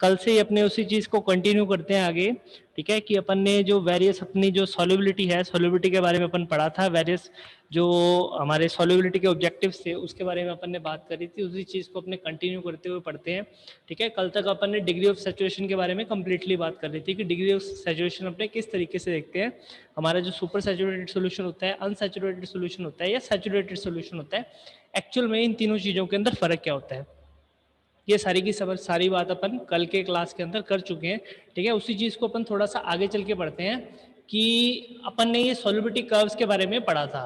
कल से ही अपने उसी चीज़ को कंटिन्यू करते हैं आगे, ठीक है, कि अपन ने जो वेरियस अपनी जो सॉल्युबिलिटी है, सॉल्युबिलिटी के बारे में अपन पढ़ा था, वेरियस जो हमारे सॉल्युबिलिटी के ऑब्जेक्टिव्स थे उसके बारे में अपन ने बात करी थी, उसी चीज़ को अपने कंटिन्यू करते हुए पढ़ते हैं, ठीक है। कल तक अपन ने डिग्री ऑफ सैचुरेशन के बारे में कंप्लीटली बात कर रही थी कि डिग्री ऑफ सैचुरेशन अपने किस तरीके से देखते हैं, हमारा जो सुपर सैचुरेटेड सोल्यूशन होता है, अनसैचुरेटेड सोल्यूशन होता है या सैचुरेटेड सोल्यूशन होता है, एक्चुअल में इन तीनों चीज़ों के अंदर फ़र्क क्या होता है। ये सारी की सारी बात अपन कल के क्लास के अंदर कर चुके हैं, ठीक है। उसी चीज़ को अपन थोड़ा सा आगे चल के पढ़ते हैं कि अपन ने ये सॉल्युबिलिटी कर्व्स के बारे में पढ़ा था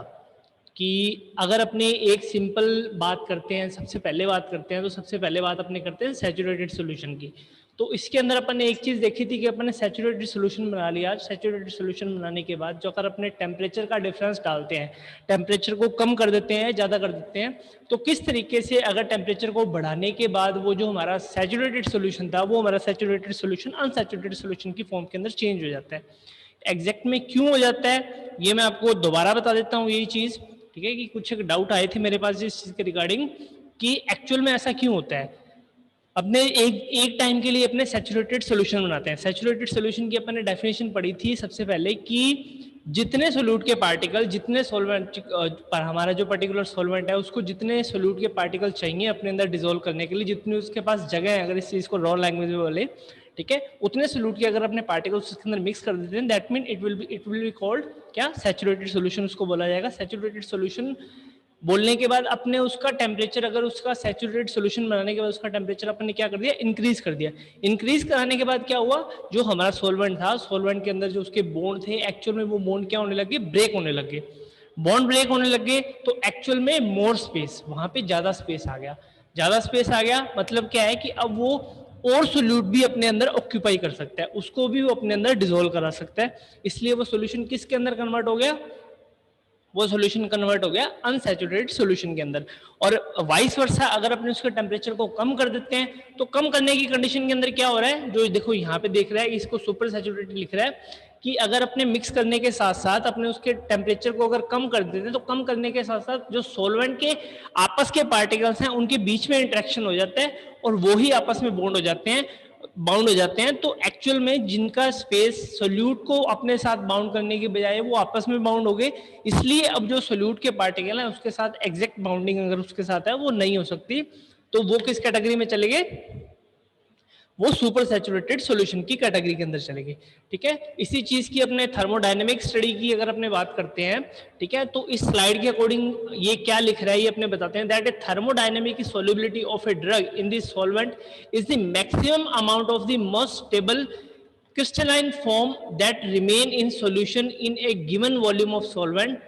कि अगर अपने एक सिंपल बात करते हैं, सबसे पहले बात करते हैं, तो सबसे पहले बात अपने करते हैं सैचुरेटेड सॉल्यूशन की। तो इसके अंदर अपन ने एक चीज़ देखी थी कि अपन ने सैचुरेटेड सॉल्यूशन बना लिया। सैचुरेटेड सॉल्यूशन बनाने के बाद जो अगर अपने टेम्परेचर का डिफरेंस डालते हैं, टेम्परेचर को कम कर देते हैं, ज़्यादा कर देते हैं, तो किस तरीके से अगर टेम्परेचर को बढ़ाने के बाद वो जो हमारा सैचुरेटेड सॉल्यूशन था, वो हमारा सैचुरेटेड सॉल्यूशन अनसैचुरेटेड सॉल्यूशन की फॉर्म के अंदर चेंज हो जाता है। एग्जैक्ट में क्यों हो जाता है, ये मैं आपको दोबारा बता देता हूँ यही चीज़, ठीक है, कि कुछ डाउट आए थे मेरे पास इस चीज़ के रिगार्डिंग कि एक्चुअल में ऐसा क्यों होता है। अपने एक टाइम के लिए अपने सैचुरेटेड सॉल्यूशन बनाते हैं। सैचुरेटेड सॉल्यूशन की अपन ने डेफिनेशन पढ़ी थी सबसे पहले कि जितने सोल्यूट के पार्टिकल, जितने सॉल्वेंट पर हमारा जो पर्टिकुलर सॉल्वेंट है उसको जितने सोल्यूट के पार्टिकल चाहिए अपने अंदर डिसोल्व करने के लिए, जितनी उसके पास जगह है, अगर इस चीज़ को रॉ लैंग्वेज में बोले, ठीक है, उतने सोल्यूट के अगर अपने पार्टिकल्स उसके अंदर मिक्स कर देते हैं, that mean it will be called क्या, सैचुरेटेड सॉल्यूशन उसको बोला जाएगा। सैचुरेटेड सॉल्यूशन बोलने के बाद अपने उसका टेम्परेचर, अगर उसका सैचुरेटेड सॉल्यूशन बनाने के बाद उसका टेम्परेचर अपने क्या कर दिया, इंक्रीज कर दिया। इंक्रीज कराने के बाद क्या हुआ, जो हमारा सॉल्वेंट था, सॉल्वेंट के अंदर जो उसके बॉन्ड थे, एक्चुअल में वो बॉन्ड क्या होने लगे, ब्रेक होने लगे। बॉन्ड ब्रेक होने लगे तो एक्चुअल में मोर स्पेस, वहां पे ज्यादा स्पेस आ गया। ज्यादा स्पेस आ गया मतलब क्या है कि अब वो और सोल्यूट भी अपने अंदर ऑक्यूपाई कर सकता है, उसको भी वो अपने अंदर डिसोल्व करा सकता है। इसलिए वो सोल्यूशन किसके अंदर कन्वर्ट हो गया, वो सॉल्यूशन कन्वर्ट हो गया अनसैचुरेटेड सॉल्यूशन के अंदर। और वाइस वर्सा अगर अपने उसके टेम्परेचर को कम कर देते हैं, तो कम करने की कंडीशन के अंदर क्या हो रहा है, जो देखो यहाँ पे देख रहा है, इसको सुपर सैचुरेटेड लिख रहा है कि अगर अपने मिक्स करने के साथ साथ अपने उसके टेम्परेचर को अगर कम कर देते हैं, तो कम करने के साथ साथ जो सॉल्वेंट के आपस के पार्टिकल्स हैं उनके बीच में इंटरेक्शन हो जाता है और वो ही आपस में बॉन्ड हो जाते हैं, बाउंड हो जाते हैं। तो एक्चुअल में जिनका स्पेस सोल्यूट को अपने साथ बाउंड करने की बजाय वो आपस में बाउंड हो गए, इसलिए अब जो सोल्यूट के पार्टिकल हैं उसके साथ एग्जैक्ट बाउंडिंग अगर उसके साथ है वो नहीं हो सकती, तो वो किस कैटेगरी में चले गए, वो सुपर सैचुरेटेड सॉल्यूशन की कैटेगरी के अंदर चलेगी, ठीक है। इसी चीज की अपने थर्मोडायनेमिक स्टडी की अगर अपने बात करते हैं, ठीक है, तो इस स्लाइड के अकॉर्डिंग ये क्या लिख रहा है ये अपने बताते हैं, that A thermodynamic solubility of a drug in this solvent is the maximum amount of the most stable crystalline form that remain in solution in a given volume of solvent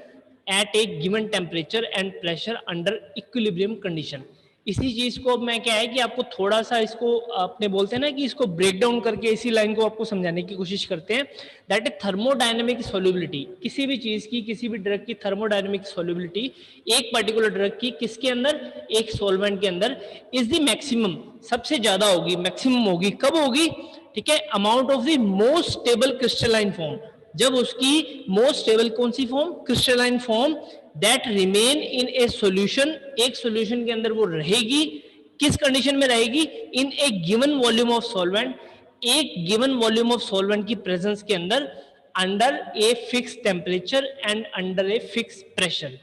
at a given temperature and pressure under equilibrium condition। इसी चीज को अब मैं क्या है कि आपको थोड़ा सा इसको अपने बोलते हैं ना कि इसको ब्रेक डाउन करके इसी लाइन को आपको समझाने की कोशिश करते हैं, दैट ए थर्मोडायनेमिक सॉल्युबिलिटी, किसी भी चीज की, किसी भी ड्रग की थर्मोडायनेमिक सॉल्युबिलिटी एक पर्टिकुलर ड्रग की किसके अंदर, एक सॉल्वेंट के अंदर, इज द मैक्सिमम, सबसे ज्यादा होगी, मैक्सिमम होगी, कब होगी, ठीक है, amount of the most stable crystalline form, जब उसकी मोस्ट स्टेबल कौन सी फॉर्म, crystalline form, that remain in a solution, एक सॉल्यूशन के अंदर वो रहेगी, किस कंडीशन में रहेगी, in a given volume of solvent, एक गिवन वॉल्यूम ऑफ सॉल्वेंट की प्रेजेंस के अंदर, under a fix temperature and under a fix pressure.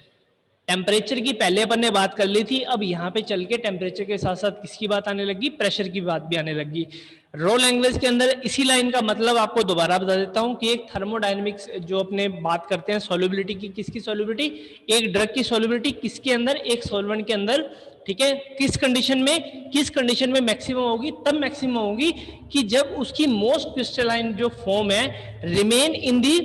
Temperature की पहले अपन ने बात कर ली थी, अब यहाँ पे चल के टेम्परेचर के साथ साथ किसकी बात आने लगी, प्रेशर की बात भी आने लगी। रॉ लैंग्वेज के अंदर इसी लाइन का मतलब आपको दोबारा बता देता हूँ कि एक थर्मोडायनेमिक्स जो अपने बात करते हैं सॉल्युबिलिटी की, किसकी सॉल्युबिलिटी, एक ड्रग की सॉल्युबिलिटी किसके अंदर, एक सॉल्वेंट के अंदर, ठीक है, किस कंडीशन में मैक्सिमम होगी, तब मैक्सिमम होगी कि जब उसकी मोस्ट क्रिस्टलाइन जो फॉर्म है रिमेन इन दी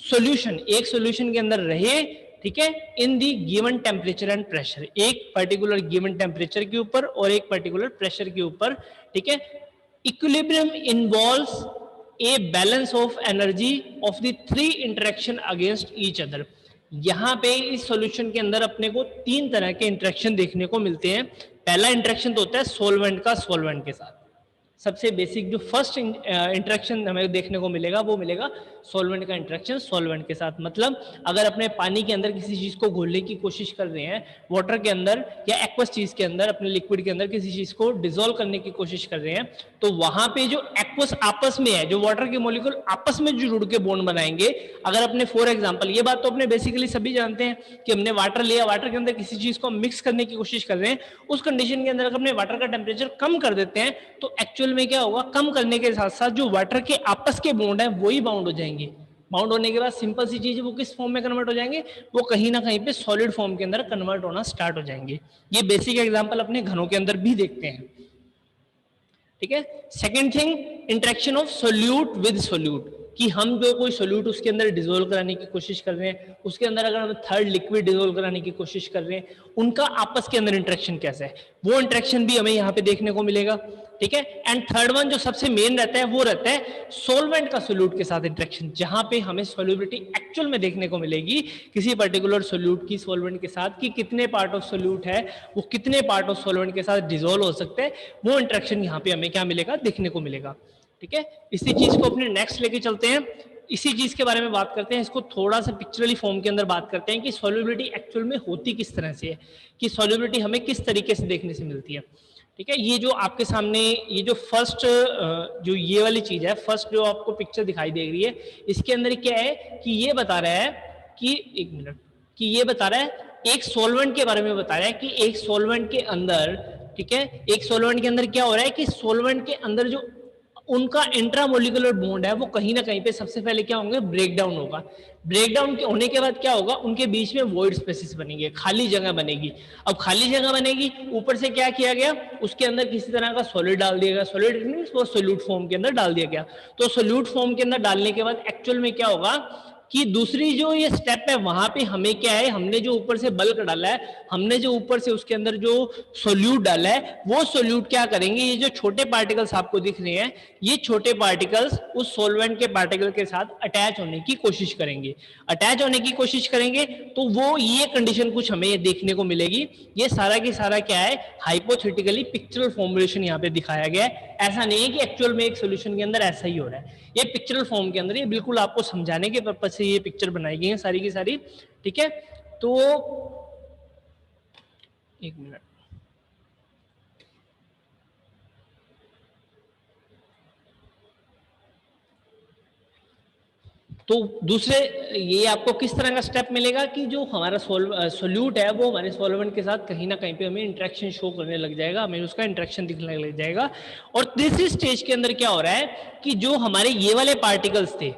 सॉल्यूशन, एक सॉल्यूशन के अंदर रहे, ठीक है, in the given temperature and pressure, एक पर्टिकुलर गिवन टेम्परेचर के ऊपर और एक पर्टिकुलर प्रेशर के ऊपर, ठीक है। Equilibrium involves a balance of energy of the three interaction against each other. यहां पे इस सॉल्यूशन के अंदर अपने को तीन तरह के इंटरेक्शन देखने को मिलते हैं। पहला इंटरेक्शन तो होता है सॉल्वेंट का सॉल्वेंट के साथ, सबसे बेसिक जो फर्स्ट इंटरेक्शन हमें देखने को मिलेगा वो मिलेगा सॉल्वेंट का इंटरेक्शन सॉल्वेंट के साथ। मतलब अगर अपने पानी के अंदर किसी चीज को घोलने की कोशिश कर रहे हैं, वाटर के अंदर या एक्वस चीज के अंदर, अपने लिक्विड के अंदर किसी चीज को डिसॉल्व करने की कोशिश कर रहे हैं, तो वहां पे जो एक्वस आपस में है, जो वाटर के मॉलिक्यूल आपस में जो जुड़ के बॉन्ड बनाएंगे, अगर अपने फॉर एग्जांपल, ये बात तो अपने बेसिकली सभी जानते हैं कि हमने वाटर लिया, वाटर के अंदर किसी चीज को मिक्स करने की कोशिश कर रहे हैं, उस कंडीशन के अंदर अगर अपने वाटर का टेम्परेचर कम कर देते हैं तो एक्चुअल में क्या होगा, कम करने के साथ साथ जो वाटर के आपस के बॉन्ड है वही बाउंड हो जाएंगे। बाउंड होने के बाद सिंपल सी चीज है, वो किस फॉर्म में कन्वर्ट हो जाएंगे, वो कहीं ना कहीं पे सॉलिड फॉर्म के अंदर कन्वर्ट होना स्टार्ट हो जाएंगे। ये बेसिक एग्जांपल अपने घरों के अंदर भी देखते हैं, ठीक है। Second thing, interaction of solute with solute, कि हम जो कोई सोल्यूट उसके अंदर डिसोल्व कराने की कोशिश कर रहे हैं, उसके अंदर अगर हम थर्ड लिक्विड डिसोल्व कराने की कोशिश कर रहे हैं, उनका आपस के अंदर इंटरेक्शन कैसा है, वो इंटरेक्शन भी हमें यहाँ पे देखने को मिलेगा, ठीक है। एंड थर्ड वन जो सबसे मेन रहता है वो रहता है सॉल्वेंट का सोल्यूट के साथ इंटरेक्शन, जहां पे हमें सॉल्युबिलिटी एक्चुअल में देखने को मिलेगी किसी पर्टिकुलर सोल्यूट की सॉल्वेंट के साथ, कि कितने पार्ट ऑफ सोल्यूट है वो कितने पार्ट ऑफ सॉल्वेंट के साथ डिसोल्व हो सकते हैं, वो इंटरेक्शन यहाँ पे हमें क्या मिलेगा, देखने को मिलेगा, ठीक है। इसी चीज को अपने नेक्स्ट लेके चलते हैं, इसी चीज के बारे में बात करते हैं, इसको थोड़ा सा पिक्चरली फॉर्म के अंदर बात करते हैं कि सॉल्युबिलिटी एक्चुअल में होती किस तरह से है, कि सॉल्युबिलिटी हमें किस तरीके से देखने से मिलती है, ठीक है। ये जो आपके सामने ये जो फर्स्ट जो ये वाली चीज है, फर्स्ट जो आपको पिक्चर दिखाई दे रही है, इसके अंदर क्या है कि ये बता रहा है कि एक मिनट, कि ये बता रहा है एक सॉल्वेंट के बारे में बता रहा है कि एक सॉल्वेंट के अंदर, ठीक है, एक सॉल्वेंट के अंदर क्या हो रहा है कि सॉल्वेंट के अंदर जो उनका इंट्रामोलिकुलर बॉन्ड है वो कहीं ना कहीं पे सबसे पहले क्या होंगे, ब्रेक डाउन होगा। ब्रेक डाउन होने के बाद क्या होगा, उनके बीच में वॉइड स्पेसेस बनेंगे, खाली जगह बनेगी। अब खाली जगह बनेगी, ऊपर से क्या किया गया, उसके अंदर किसी तरह का सॉलिड डाल दिया गया, सॉलिड मींस वो सोल्यूट फॉर्म के अंदर डाल दिया गया। तो सोल्यूट फॉर्म के अंदर डालने के बाद एक्चुअल में क्या होगा कि दूसरी जो ये स्टेप है वहां पे हमें क्या है, हमने जो ऊपर से बल्क डाला है, हमने जो ऊपर से उसके अंदर जो सोल्यूट डाला है, वो सोल्यूट क्या करेंगे, ये जो छोटे पार्टिकल्स आपको दिख रहे हैं, ये छोटे पार्टिकल्स उस सॉल्वेंट के पार्टिकल के साथ अटैच होने की कोशिश करेंगे। अटैच होने की कोशिश करेंगे तो वो ये कंडीशन कुछ हमें देखने को मिलेगी। ये सारा की सारा क्या है, हाइपोथेटिकली पिक्चरल फॉर्मुलेशन यहाँ पे दिखाया गया है, ऐसा नहीं है कि एक्चुअल में एक सोल्यूशन के अंदर ऐसा ही हो रहा है। ये पिक्चरल फॉर्म के अंदर, ये बिल्कुल आपको समझाने के पर्पज से ये पिक्चर बनाई गई है सारी की सारी, ठीक है। तो एक मिनट, तो दूसरे ये आपको किस तरह का स्टेप मिलेगा कि जो हमारा सोल्यूट है वो हमारे सॉल्वेंट के साथ कहीं ना कहीं पे हमें इंटरेक्शन शो करने लग जाएगा, हमें उसका इंटरेक्शन दिखने लग जाएगा। और तीसरी स्टेज के अंदर क्या हो रहा है कि जो हमारे ये वाले पार्टिकल्स थे,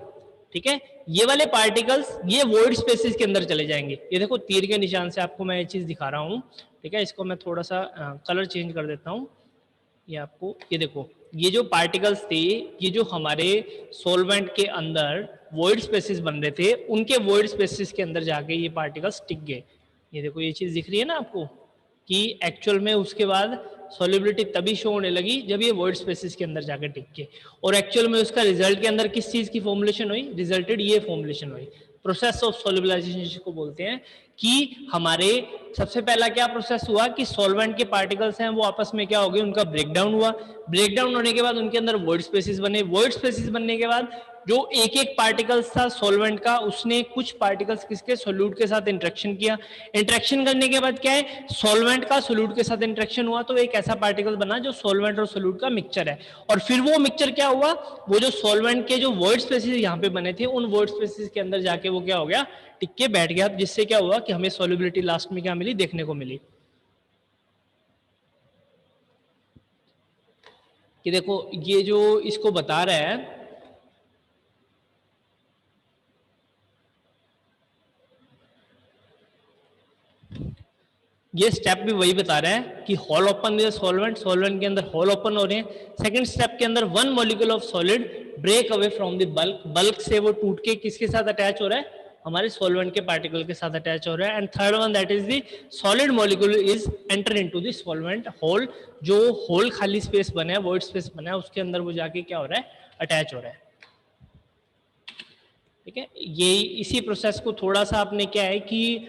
ठीक है, ये वाले पार्टिकल्स ये वॉइड स्पेसिस के अंदर चले जाएंगे। ये देखो तीर के निशान से आपको मैं ये चीज दिखा रहा हूँ, ठीक है। इसको मैं थोड़ा सा कलर चेंज कर देता हूँ, ये आपको, ये देखो ये जो पार्टिकल्स थे, ये जो हमारे सॉल्वेंट के अंदर वॉइड स्पेसिस बन रहे थे, उनके वॉइड स्पेसिस के अंदर जाके ये पार्टिकल्स टिक गए। ये देखो ये चीज दिख रही है ना आपको, कि एक्चुअल में उसके बाद सॉल्युबिलिटी तभी शो होने लगी जब ये वॉइड स्पेसिस के अंदर जाकर टिक के, और एक्चुअल में उसका रिजल्ट के अंदर किस चीज की फॉर्मुलेशन हुई, रिजल्टेड ये फॉर्मुलेशन हुई, प्रोसेस ऑफ सॉल्युबलाइजेशन जिसको बोलते हैं। कि हमारे सबसे पहला क्या प्रोसेस हुआ कि सॉल्वेंट के पार्टिकल्स हैं वो आपस में क्या हो गए, उनका ब्रेकडाउन हुआ। ब्रेकडाउन होने के बाद उनके अंदर वॉइड स्पेसिस बने। वॉइड स्पेसिस बनने के बाद जो एक एक पार्टिकल्स था सॉल्वेंट का, उसने कुछ पार्टिकल्स किसके, सोल्यूट के साथ इंटरेक्शन किया। इंटरेक्शन करने के बाद क्या है, सॉल्वेंट का सोल्यूट के साथ इंटरेक्शन हुआ तो एक ऐसा पार्टिकल बना जो सॉल्वेंट और सोल्यूट का मिक्सचर है। और फिर वो मिक्सचर क्या हुआ, वो जो सॉल्वेंट के जो वॉइड स्पेसिस यहाँ पे बने थे, उन वॉइड स्पेसिस के अंदर जाके वो क्या हो गया, टिक के बैठ गया, जिससे क्या हुआ कि हमें सॉल्युबिलिटी लास्ट में क्या मिली, देखने को मिली। कि देखो ये जो इसको बता रहा है, ये स्टेप भी वही बता रहा है कि hole open with solvent, solvent के अंदर होल ओपन हो रहे हैं। सेकंड स्टेप के अंदर one molecule of solid break away from the bulk, bulk से वो टूट के किसके साथ अटैच हो रहा है, हमारे सॉल्वेंट के पार्टिकल के साथ अटैच हो रहा है। And third one that is the solid molecule is enter into the solvent hole, जो होल खाली स्पेस बना है, वॉइड स्पेस बना है, उसके अंदर वो जाके क्या हो रहा है, अटैच हो रहा है, ठीक है। ये इसी प्रोसेस को थोड़ा सा आपने क्या है कि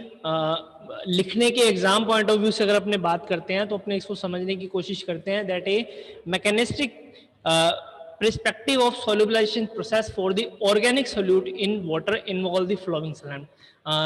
लिखने के एग्जाम पॉइंट ऑफ व्यू से अगर अपने बात करते हैं तो अपने इसको समझने की कोशिश करते हैं that A mechanistic perspective of solubilization process for the organic solute in water involve the following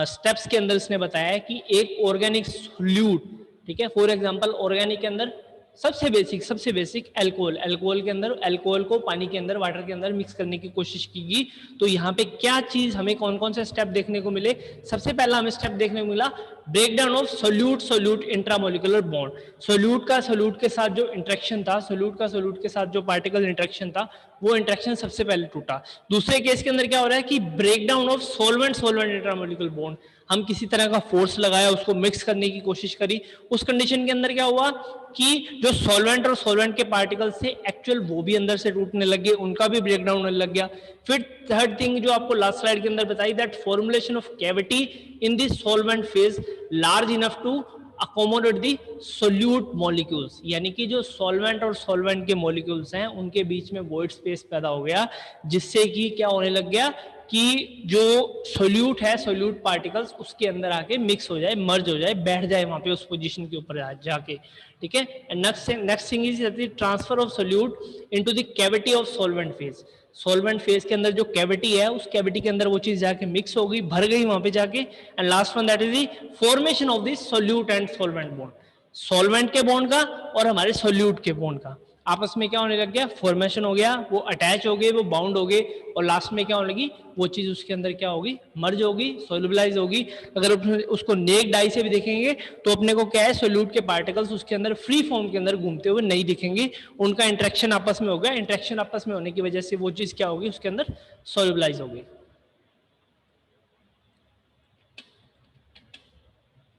steps के अंदर इसने बताया है कि एक ऑर्गेनिक सोल्यूट, ठीक है, फॉर एग्जांपल ऑर्गेनिक के अंदर सबसे बेसिक अल्कोहल के अंदर, अल्कोहल को पानी के अंदर, वाटर के अंदर मिक्स करने की कोशिश की। तो यहाँ पे क्या चीज हमें कौन कौन से स्टेप देखने को मिले? सबसे पहला हमें स्टेप देखने को मिला breakdown of solute intramolecular bond. Solute के साथ जो इंट्रैक्शन था, सोल्यूट के साथ जो पार्टिकल इंट्रैक्शन था, वो इंट्रैक्शन सबसे पहले टूटा। दूसरे केस के अंदर क्या हो रहा है कि breakdown of solvent intramolecular bond, हम किसी तरह का फोर्स लगाया, उसको मिक्स करने की कोशिश करी, उस कंडीशन के अंदर क्या हुआ कि जो सॉल्वेंट और सॉल्वेंट के पार्टिकल्स थे एक्चुअल वो भी अंदर से टूटने लग गए, उनका भी ब्रेकडाउन होने लग गया। फिर थर्ड थिंग जो आपको लास्ट स्लाइड के अंदर बताई, that formulation of cavity in this solvent phase large enough to accommodate the solute molecules, यानी कि जो सॉल्वेंट और सॉल्वेंट के मॉलिक्यूल्स हैं उनके बीच में वॉइड स्पेस पैदा हो गया, जिससे कि क्या होने लग गया कि जो सोल्यूट है, सोल्यूट पार्टिकल्स उसके अंदर आके मिक्स हो जाए, मर्ज हो जाए, बैठ जाए वहां पे उस पोजीशन के ऊपर जाके। ठीक है, next thing is transfer of solute into the cavity of solvent phase. Solvent phase के अंदर जो कैविटी है, उस कैविटी के अंदर वो चीज जाके मिक्स हो गई, भर गई वहां पे जाके। And last one that is the formation of this solute and solvent bond, solvent के बॉन्ड का और हमारे सोल्यूट के बॉन्ड का आपस में क्या होने लग गया, फॉर्मेशन हो गया, वो अटैच हो गए, वो बाउंड हो गए, और लास्ट में क्या होने लगी, वो चीज उसके अंदर क्या होगी, मर्ज होगी, सोल्युबलाइज होगी। अगर उसको नेक डाई से भी देखेंगे तो अपने को क्या है, सोल्यूट के पार्टिकल्स उसके अंदर फ्री फॉर्म के अंदर घूमते हुए नहीं दिखेंगे, उनका इंट्रैक्शन आपस में हो गया, इंट्रैक्शन आपस में होने की वजह से वो चीज क्या होगी, उसके अंदर सोल्युबलाइज होगी।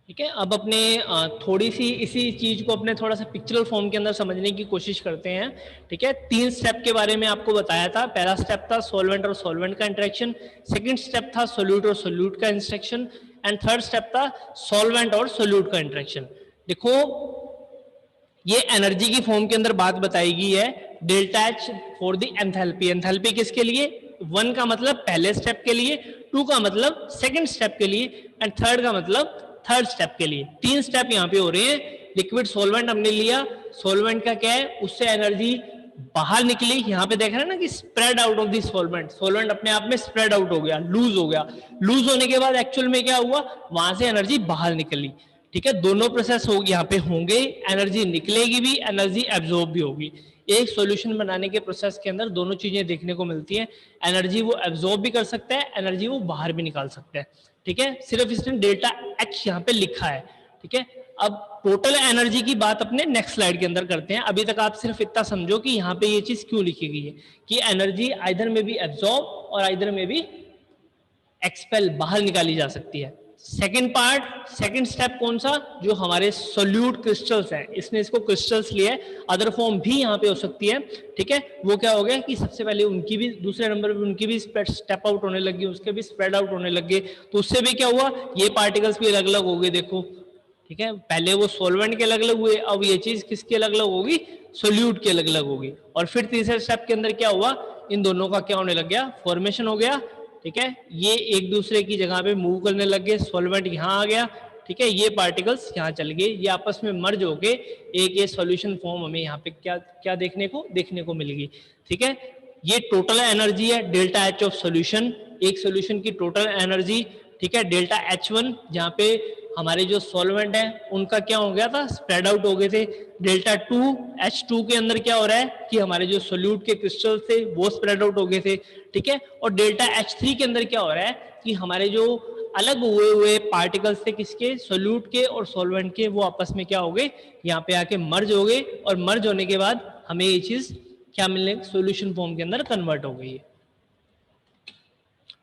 ठीक है, अब अपने थोड़ी सी इसी चीज को अपने थोड़ा सा पिक्चरल फॉर्म के अंदर समझने की कोशिश करते हैं। ठीक है, 3 स्टेप के बारे में आपको बताया था। पहला स्टेप था सॉल्वेंट और सॉल्वेंट का इंटरेक्शन, सेकंड स्टेप था सोल्यूट और सोल्यूट का इंटरेक्शन, एंड थर्ड स्टेप था सॉल्वेंट और सोल्यूट का इंटरेक्शन। देखो, ये एनर्जी की फॉर्म के अंदर बात बताई गई है, delta H for the enthalpy. Enthalpy किसके लिए? 1 का मतलब पहले स्टेप के लिए, 2 का मतलब सेकंड स्टेप के लिए, एंड थर्ड का मतलब थर्ड स्टेप के लिए। 3 स्टेप यहाँ पे हो रहे हैं। लिक्विड सॉल्वेंट हमने लिया, सॉल्वेंट का क्या है, उससे एनर्जी बाहर निकली, यहाँ पे देख रहे हैं ना कि spread out of this solvent, solvent अपने आप में स्प्रेड आउट हो गया, लूज हो गया। लूज होने के बाद एक्चुअल में क्या हुआ, वहां से एनर्जी बाहर निकली। ठीक है, दोनों प्रोसेस हो यहाँ पे होंगे, एनर्जी निकलेगी भी, एनर्जी एब्जॉर्ब भी होगी। एक सॉल्यूशन बनाने के प्रोसेस के अंदर दोनों चीजें देखने को मिलती हैं, एनर्जी वो एब्जॉर्ब भी कर सकता है, एनर्जी वो बाहर भी निकाल सकता है। ठीक है, सिर्फ इसने डेल्टा एच यहाँ पे लिखा है। ठीक है, अब टोटल एनर्जी की बात अपने नेक्स्ट स्लाइड के अंदर करते हैं। अभी तक आप सिर्फ इतना समझो कि यहाँ पे ये चीज क्यों लिखी गई है कि एनर्जी आइदर में भी एब्जॉर्ब और आइदर में भी एक्सपेल, बाहर निकाली जा सकती है। सेकेंड पार्ट, सेकेंड स्टेप कौन सा, जो हमारे सोल्यूट क्रिस्टल्स हैं, इसने इसको क्रिस्टल्स लिए, अदर फॉर्म भी यहाँ पे हो सकती है। ठीक है, वो क्या हो गया कि सबसे पहले उनकी भी, दूसरे नंबर पे उनकी भी स्टेप आउट होने लगी, उसके भी स्प्रेड आउट होने लगे, तो उससे भी क्या हुआ, ये पार्टिकल्स भी अलग अलग हो गए। देखो, ठीक है, पहले वो सॉल्वेंट के अलग अलग हुए, अब ये चीज किसके अलग अलग होगी, सोल्यूट के अलग अलग होगी। और फिर तीसरे स्टेप के अंदर क्या हुआ, इन दोनों का क्या होने लग गया, फॉर्मेशन हो गया। ठीक है, ये एक दूसरे की जगह पे मूव करने लग गए, सॉल्वेंट यहाँ आ गया। ठीक है, ये पार्टिकल्स यहाँ चल गए, ये आपस में मर्ज होके एक ये सॉल्यूशन फॉर्म हमें यहाँ पे क्या क्या देखने को मिलेगी। ठीक है, ये टोटल एनर्जी है डेल्टा एच ऑफ सॉल्यूशन, एक सॉल्यूशन की टोटल एनर्जी। ठीक है, डेल्टा H1 जहाँ पे हमारे जो सॉल्वेंट है उनका क्या हो गया था, स्प्रेड आउट हो गए थे। डेल्टा H2 के अंदर क्या हो रहा है कि हमारे जो सोल्यूट के क्रिस्टल थे वो स्प्रेड आउट हो गए थे। ठीक है, और डेल्टा H3 के अंदर क्या हो रहा है कि हमारे जो अलग हुए पार्टिकल्स थे किसके, सोल्यूट के और सॉल्वेंट के, वो आपस में क्या हो गए, यहाँ पे आके मर्ज हो गए, और मर्ज होने के बाद हमें ये चीज क्या मिलने, सोल्यूशन फॉर्म के अंदर कन्वर्ट हो गई है।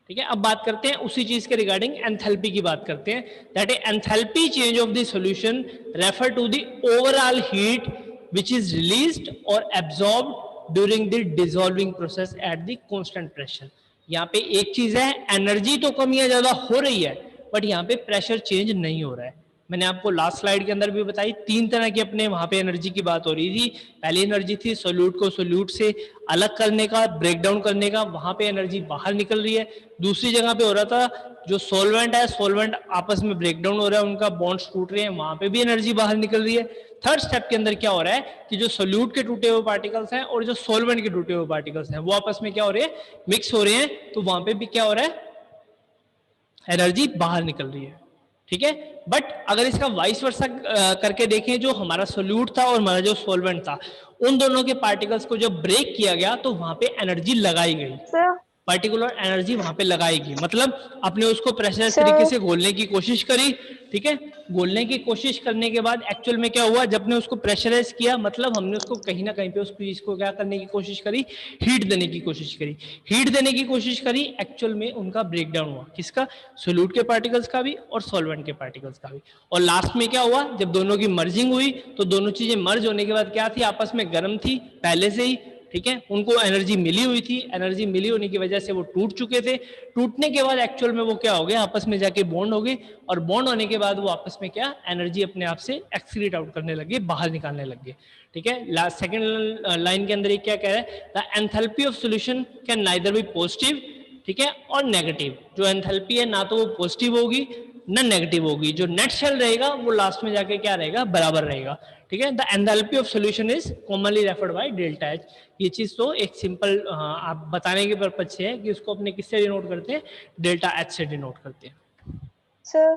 ठीक है, अब बात करते हैं उसी चीज के रिगार्डिंग एंथैल्पी की बात करते हैं। That is enthalpy change of the solution refer to the overall heat which is released or absorbed during the dissolving process at the constant pressure. यहाँ पे एक चीज है, एनर्जी तो कम या ज्यादा हो रही है, बट यहाँ पे प्रेशर चेंज नहीं हो रहा है। मैंने आपको लास्ट स्लाइड के अंदर भी बताई, 3 तरह की अपने वहां पे एनर्जी की बात हो रही थी। पहली एनर्जी थी सोल्यूट को सोल्यूट से अलग करने का, ब्रेक डाउन करने का, वहां पे एनर्जी बाहर निकल रही है। दूसरी जगह पे हो रहा था जो सॉल्वेंट है, सॉल्वेंट आपस में ब्रेक डाउन हो रहा है, उनका बॉन्ड्स टूट रहे हैं, वहां पे भी एनर्जी बाहर निकल रही है। थर्ड स्टेप के अंदर क्या हो रहा है कि जो सोल्यूट के टूटे हुए पार्टिकल्स हैं और जो सॉल्वेंट के टूटे हुए पार्टिकल्स हैं वो आपस में क्या हो रहे हैं, मिक्स हो रहे हैं, तो वहां पे भी क्या हो रहा है, एनर्जी बाहर निकल रही है। ठीक है। बट अगर इसका वाइस वर्सा करके देखें, जो हमारा सोल्यूट था और हमारा जो सॉल्वेंट था, उन दोनों के पार्टिकल्स को जब ब्रेक किया गया तो वहां पे एनर्जी लगाई गई, सर पर्टिकुलर एनर्जी वहां पे लगाएगी। मतलब आपने उसको प्रेशराइज सर तरीके से घोलने की कोशिश करी, ठीक है। घोलने की कोशिश करने के बाद एक्चुअल में क्या हुआ, जब ने उसको प्रेशराइज किया, मतलब हमने उसको कहीं ना कहीं पे उस चीज को क्या करने की कोशिश करी, हीट देने की कोशिश करी। हीट देने की कोशिश करी, एक्चुअल में उनका ब्रेकडाउन हुआ, किसका, सोल्यूट के पार्टिकल्स का भी और सॉल्वेंट के पार्टिकल्स का भी। और लास्ट में क्या हुआ, जब दोनों की मर्जिंग हुई तो दोनों चीजें मर्ज होने के बाद क्या थी, आपस में गर्म थी पहले से ही, ठीक है। उनको एनर्जी मिली हुई थी, एनर्जी मिली होने की वजह से वो टूट चुके थे। टूटने के बाद एक्चुअल में वो क्या हो गए, आपस में जाके बॉन्ड हो गए, और बॉन्ड होने के बाद वो आपस में क्या, एनर्जी अपने आप से एक्सक्रीट आउट करने लगे, बाहर निकालने लगे, ठीक है। लास्ट सेकंड लाइन के अंदर ये क्या कह रहा है, the enthalpy of solution can neither be positive, ठीक है, और नेगेटिव। जो एंथैल्पी है ना तो वो पॉजिटिव होगी ना नेगेटिव होगी, जो नेट शेल रहेगा वो लास्ट में जाके क्या रहेगा, बराबर रहेगा, ठीक है। The enthalpy of solution is commonly referred by delta H. ये चीज तो एक सिंपल आप बताने के पर्पज से है कि उसको अपने किससे डिनोट करते हैं, डेल्टा एच से डिनोट करते हैं, सर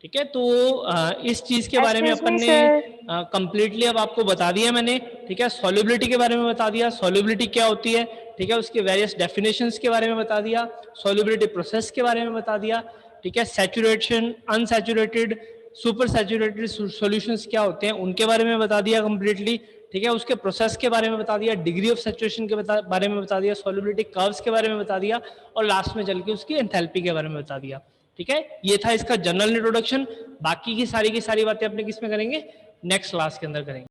ठीक है। तो इस चीज के बारे में एक्सक्यूज अपन मी ने सर कंप्लीटली अब आपको बता दिया मैंने, ठीक है। सॉल्युबिलिटी के बारे में बता दिया, सॉल्युबिलिटी क्या होती है, ठीक है, उसके वेरियस डेफिनेशंस के बारे में बता दिया, सॉल्युबिलिटी प्रोसेस के बारे में बता दिया, ठीक है। Saturation, unsaturated, super saturated solutions क्या होते हैं उनके बारे में बता दिया कंप्लीटली, ठीक है। उसके प्रोसेस के बारे में बता दिया, डिग्री ऑफ सैचुरेशन के बारे में बता दिया, सॉल्युबिलिटी कर्व्स के बारे में बता दिया, और लास्ट में चल के उसकी एंथैल्पी के बारे में बता दिया, ठीक है। ये था इसका जनरल इंट्रोडक्शन। बाकी की सारी बातें अपने किस में करेंगे, नेक्स्ट क्लास के अंदर करेंगे।